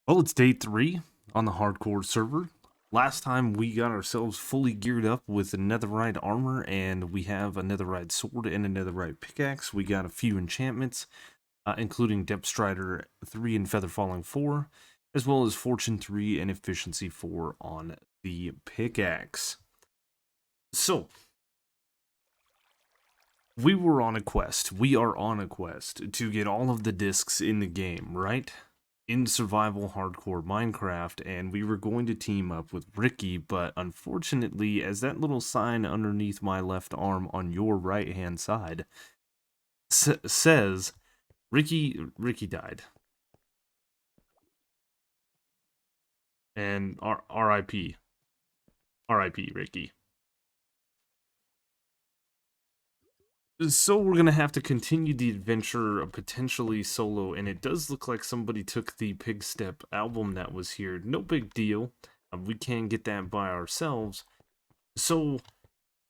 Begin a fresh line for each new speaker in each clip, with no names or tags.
Well, it's day 3 on the hardcore server. Last time we got ourselves fully geared up with a netherite armor, and we have a netherite sword and a netherite pickaxe. We got a few enchantments, including Depth Strider 3 and Feather Falling 4, as well as Fortune 3 and Efficiency 4 on the pickaxe. So, we were on a quest. We are on a quest to get all of the discs in the game, right? In survival hardcore Minecraft, and we were going to team up with Ricky, but unfortunately, as that little sign underneath my left arm on your right hand side says, Ricky died. And RIP. RIP, Ricky. So we're gonna have to continue the adventure, potentially solo, and it does look like somebody took the Pig Step album that was here. No big deal. We can get that by ourselves. So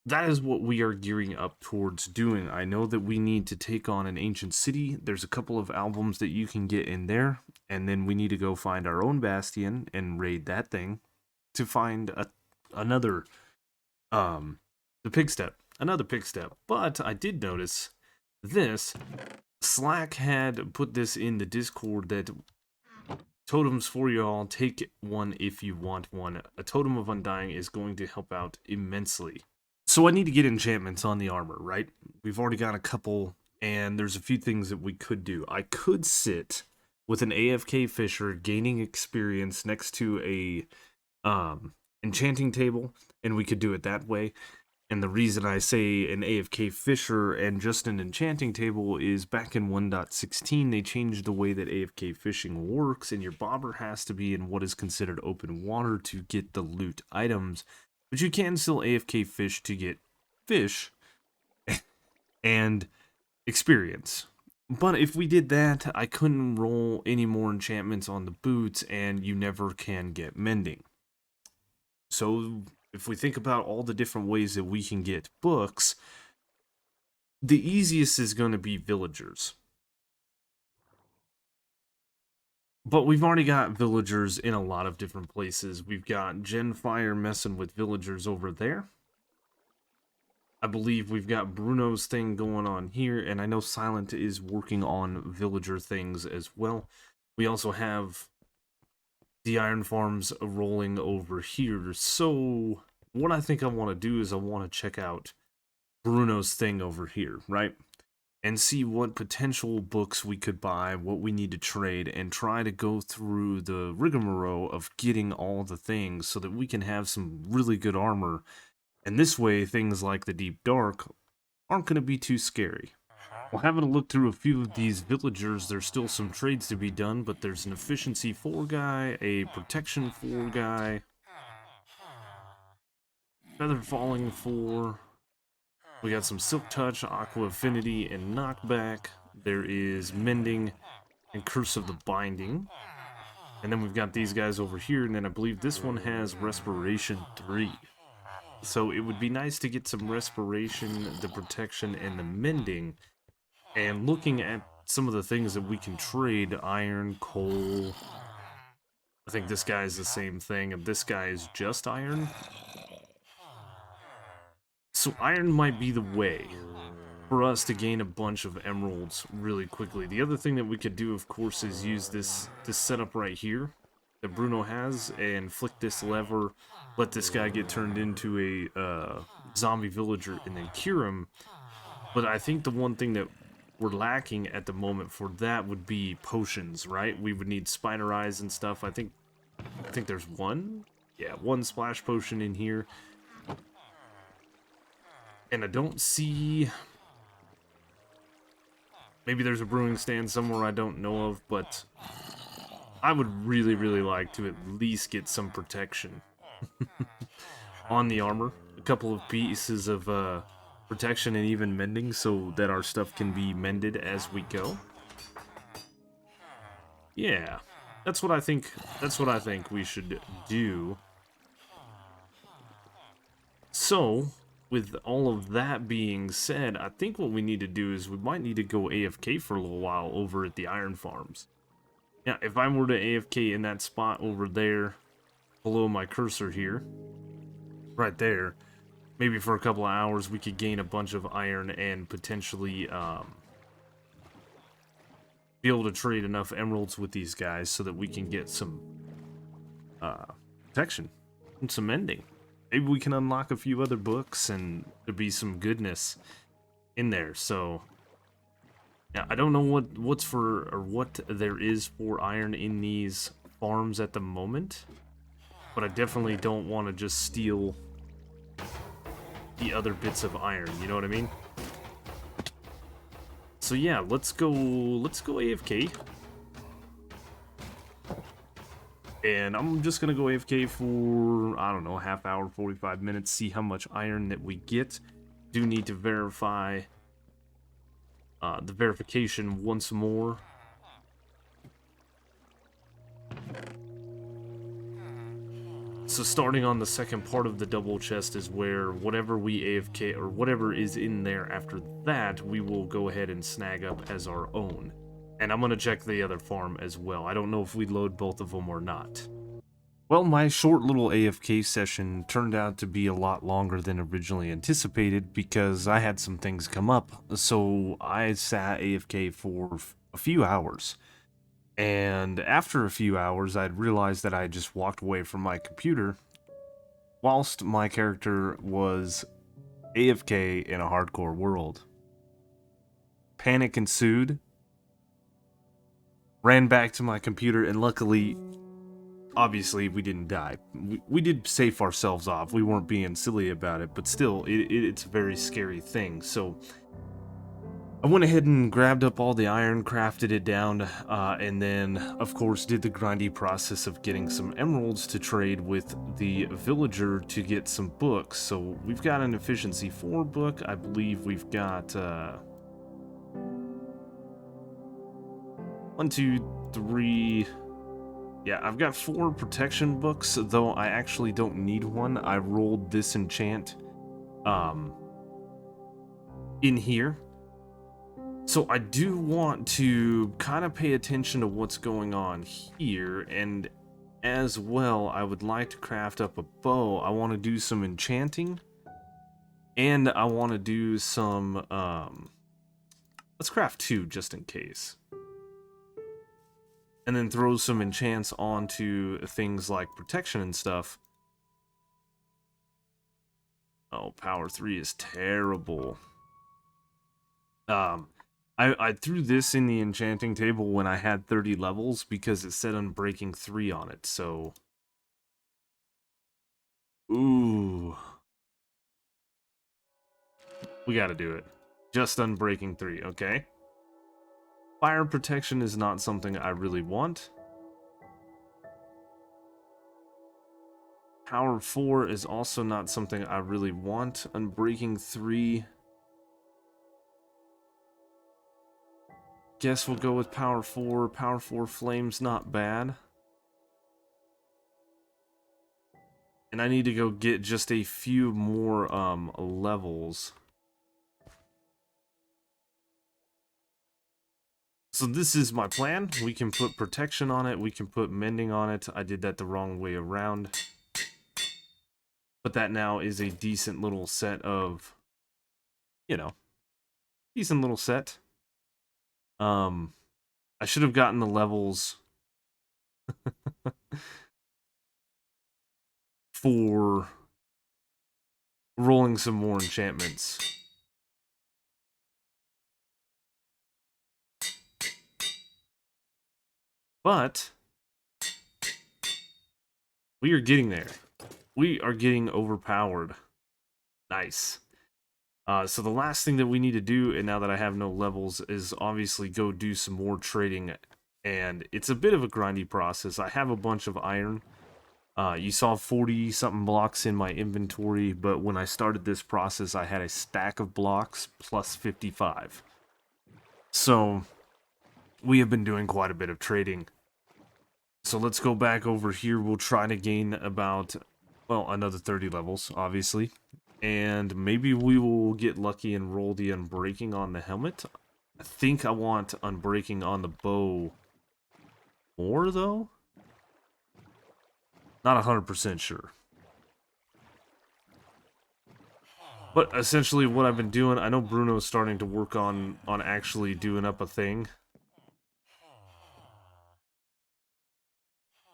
that is what we are gearing up towards doing. I know that we need to take on an ancient city. There's a couple of albums that you can get in there, and then we need to go find our own bastion and raid that thing to find another the pig step, another pig step. But I did notice this. Slack had put this in the Discord that totems for y'all. Take one if you want one. A totem of undying is going to help out immensely. So I need to get enchantments on the armor, right? We've already got a couple, and there's a few things that we could do. I could sit with an AFK Fisher gaining experience next to a enchanting table, and we could do it that way. And the reason I say an AFK Fisher and just an enchanting table is back in 1.16, they changed the way that AFK fishing works, and your bobber has to be in what is considered open water to get the loot items. But you can still AFK fish to get fish and experience. But if we did that, I couldn't roll any more enchantments on the boots, and you never can get mending. So if we think about all the different ways that we can get books, the easiest is going to be villagers. But we've already got villagers in a lot of different places. We've got Genfire messing with villagers over there. I believe we've got Bruno's thing going on here, and I know Silent is working on villager things as well. We also have the iron farms rolling over here. So what I think I want to do is I want to check out Bruno's thing over here, right? And see what potential books we could buy, what we need to trade, and try to go through the rigmarole of getting all the things so that we can have some really good armor. And this way, things like the Deep Dark aren't going to be too scary. Well, having a look through a few of these villagers, there's still some trades to be done, but there's an efficiency 4 guy, a protection 4 guy, feather falling 4. We got some silk touch, aqua affinity, and knockback. There is mending and curse of the binding. And then we've got these guys over here, and then I believe this one has respiration 3. So it would be nice to get some respiration, the protection, and the mending. And looking at some of the things that we can trade, iron, coal. I think this guy is the same thing, and this guy is just iron. So iron might be the way for us to gain a bunch of emeralds really quickly. The other thing that we could do, of course, is use this setup right here that Bruno has and flick this lever, let this guy get turned into a zombie villager, and then cure him. But I think the one thing that we're lacking at the moment for that would be potions, right? We would need spider eyes and stuff. I think there's one. Yeah, one splash potion in here. And I don't see... Maybe there's a brewing stand somewhere I don't know of, but I would really, really like to at least get some protection on the armor. A couple of pieces of protection and even mending so that our stuff can be mended as we go. Yeah, that's what I think. That's what I think we should do. So, with all of that being said, I think what we need to do is we might need to go AFK for a little while over at the iron farms. Yeah, if I were to AFK in that spot over there, below my cursor here, right there, maybe for a couple of hours we could gain a bunch of iron and potentially be able to trade enough emeralds with these guys so that we can get some protection and some mending. Maybe we can unlock a few other books and there'd be some goodness in there. So yeah, I don't know what's for or what there is for iron in these farms at the moment, but I definitely don't want to just steal the other bits of iron, you know what I mean? So yeah, let's go AFK. And I'm just gonna go AFK for, I don't know, half hour, 45 minutes, see how much iron that we get. Do need to verify the verification once more. So starting on the second part of the double chest is where whatever we AFK, or whatever is in there after that, we will go ahead and snag up as our own. And I'm gonna check the other farm as well. I don't know if we load both of them or not. Well, my short little AFK session turned out to be a lot longer than originally anticipated because I had some things come up. So I sat AFK for a few hours. And after a few hours, I'd realized that I had just walked away from my computer whilst my character was AFK in a hardcore world. Panic ensued, ran back to my computer, and luckily, obviously, we didn't die. We did safe ourselves off. We weren't being silly about it, but still, it's a very scary thing. So I went ahead and grabbed up all the iron, crafted it down, and then, of course, did the grindy process of getting some emeralds to trade with the villager to get some books. So we've got an efficiency 4 book. I believe we've got 1, 2, 3. Yeah, I've got 4 protection books, though I actually don't need one. I rolled this enchant in here. So I do want to kind of pay attention to what's going on here, and as well, I would like to craft up a bow. I want to do some enchanting, and I want to do some, let's craft 2 just in case. And then throw some enchants onto things like protection and stuff. Oh, power 3 is terrible. I threw this in the enchanting table when I had 30 levels because it said Unbreaking 3 on it, so... Ooh. We gotta do it. Just Unbreaking 3, okay? Fire protection is not something I really want. Power 4 is also not something I really want. Unbreaking 3... Guess we'll go with Power 4. Power 4 Flame's not bad. And I need to go get just a few more levels. So this is my plan. We can put protection on it. We can put mending on it. I did that the wrong way around. But that now is a decent little set of, you know, decent little set. I should have gotten the levels for rolling some more enchantments. But we are getting there. We are getting overpowered. Nice. So the last thing that we need to do, and now that I have no levels, is obviously go do some more trading. And it's a bit of a grindy process. I have a bunch of iron. You saw 40-something blocks in my inventory, but when I started this process, I had a stack of blocks plus 55. So we have been doing quite a bit of trading. So let's go back over here. We'll try to gain about, well, another 30 levels, obviously. And maybe we will get lucky and roll the Unbreaking on the helmet. I think I want Unbreaking on the bow more, though? Not 100% sure. But essentially what I've been doing, I know Bruno's starting to work on actually doing up a thing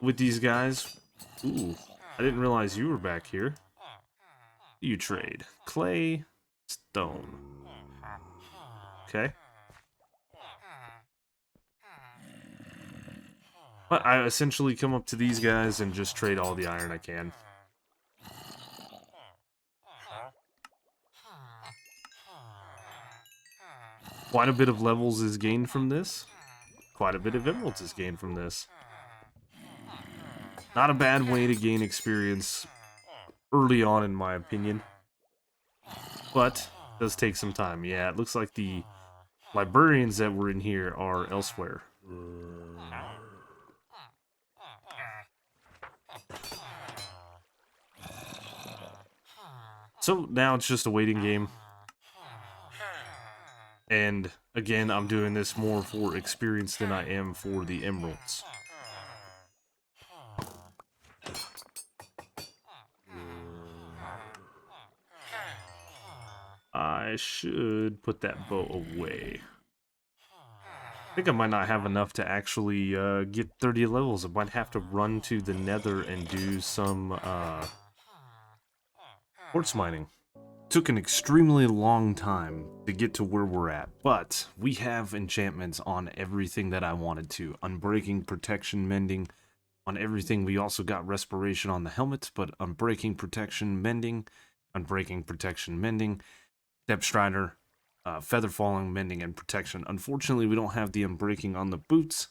with these guys. Ooh, I didn't realize you were back here. You trade. Clay, stone. Okay. But I essentially come up to these guys and just trade all the iron I can. Quite a bit of levels is gained from this. Quite a bit of emeralds is gained from this. Not a bad way to gain experience early on, in my opinion. But it does take some time. Yeah, it looks like the librarians that were in here are elsewhere. So now it's just a waiting game. And again, I'm doing this more for experience than I am for the emeralds. I should put that bow away. I think I might not have enough to actually get 30 levels. I might have to run to the nether and do some quartz mining. Took an extremely long time to get to where we're at, but we have enchantments on everything that I wanted to. Unbreaking, protection, mending, on everything. We also got respiration on the helmets, but unbreaking, protection, mending, unbreaking, protection, mending, depth strider, feather falling, mending, and protection. Unfortunately, we don't have the unbreaking on the boots.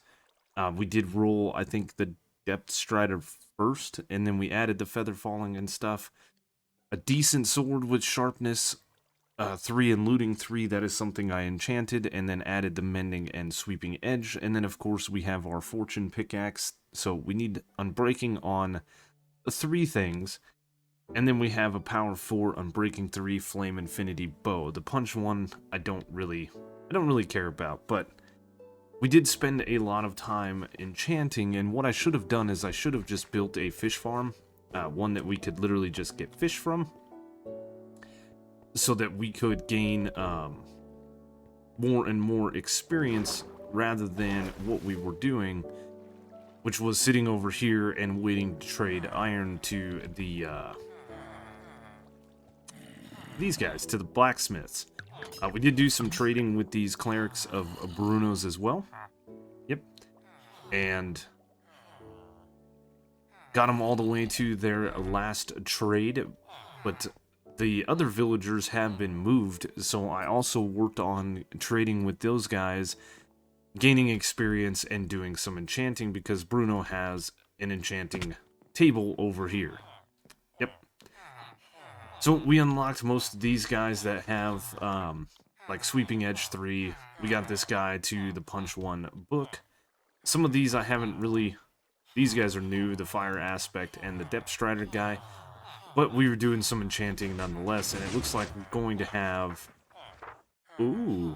We did roll, I think, the depth strider first, and then we added the feather falling and stuff. A decent sword with sharpness 3 and looting 3, that is something I enchanted, and then added the mending and sweeping edge. And then of course we have our fortune pickaxe, so we need unbreaking on 3 things. And then we have a power 4 unbreaking 3 flame infinity bow. The punch one I don't really care about, but we did spend a lot of time enchanting, and what I should have done is I should have just built a fish farm, one that we could literally just get fish from, so that we could gain more and more experience rather than what we were doing, which was sitting over here and waiting to trade iron to the these guys, to the blacksmiths. We did do some trading with these clerics of Bruno's as well. Yep. And got them all the way to their last trade, but the other villagers have been moved, so I also worked on trading with those guys, gaining experience and doing some enchanting, because Bruno has an enchanting table over here. Yep. So we unlocked most of these guys that have, like Sweeping Edge 3. We got this guy to the Punch 1 book. Some of these I haven't really... These guys are new, the Fire Aspect and the Depth Strider guy. But we were doing some enchanting nonetheless, and it looks like we're going to have... Ooh.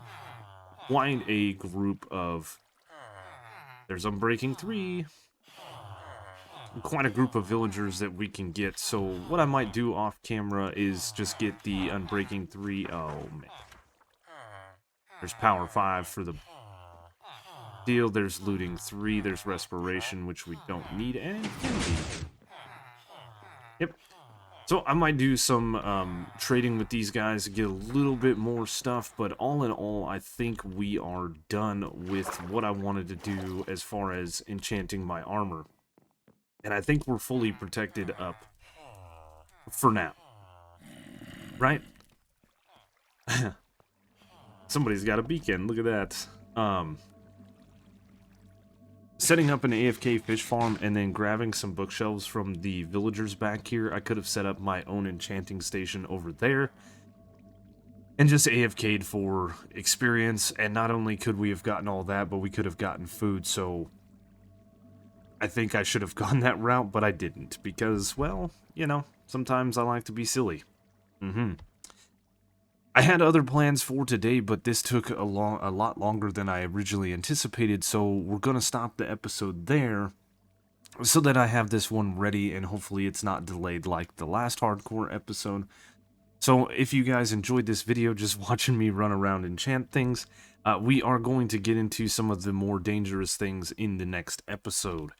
Quite a group of... There's Unbreaking 3. Quite a group of villagers that we can get, so what I might do off camera is just get the Unbreaking 3. Oh, man. There's Power 5 for the deal, there's Looting 3, there's Respiration, which we don't need, and Infinity. Yep. So I might do some trading with these guys to get a little bit more stuff, but all in all, I think we are done with what I wanted to do as far as enchanting my armor. And I think we're fully protected up for now. Right? Somebody's got a beacon, look at that. Setting up an AFK fish farm and then grabbing some bookshelves from the villagers back here. I could have set up my own enchanting station over there and just AFK'd for experience, and not only could we have gotten all that, but we could have gotten food. So I think I should have gone that route, but I didn't, because, well, you know, sometimes I like to be silly. I had other plans for today, but this took a lot longer than I originally anticipated, so we're gonna stop the episode there so that I have this one ready and hopefully it's not delayed like the last hardcore episode. So if you guys enjoyed this video just watching me run around and enchant things, we are going to get into some of the more dangerous things in the next episode,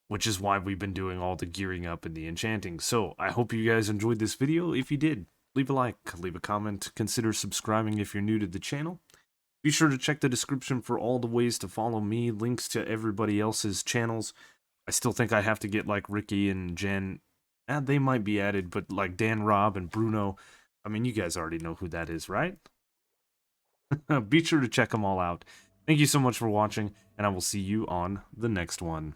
which is why we've been doing all the gearing up and the enchanting. So I hope you guys enjoyed this video. If you did, leave a like, leave a comment, consider subscribing if you're new to the channel. Be sure to check the description for all the ways to follow me, links to everybody else's channels. I still think I have to get like Ricky and Jen. They might be added, but like Dan, Rob, and Bruno, I mean, you guys already know who that is, right? Be sure to check them all out. Thank you so much for watching, and I will see you on the next one.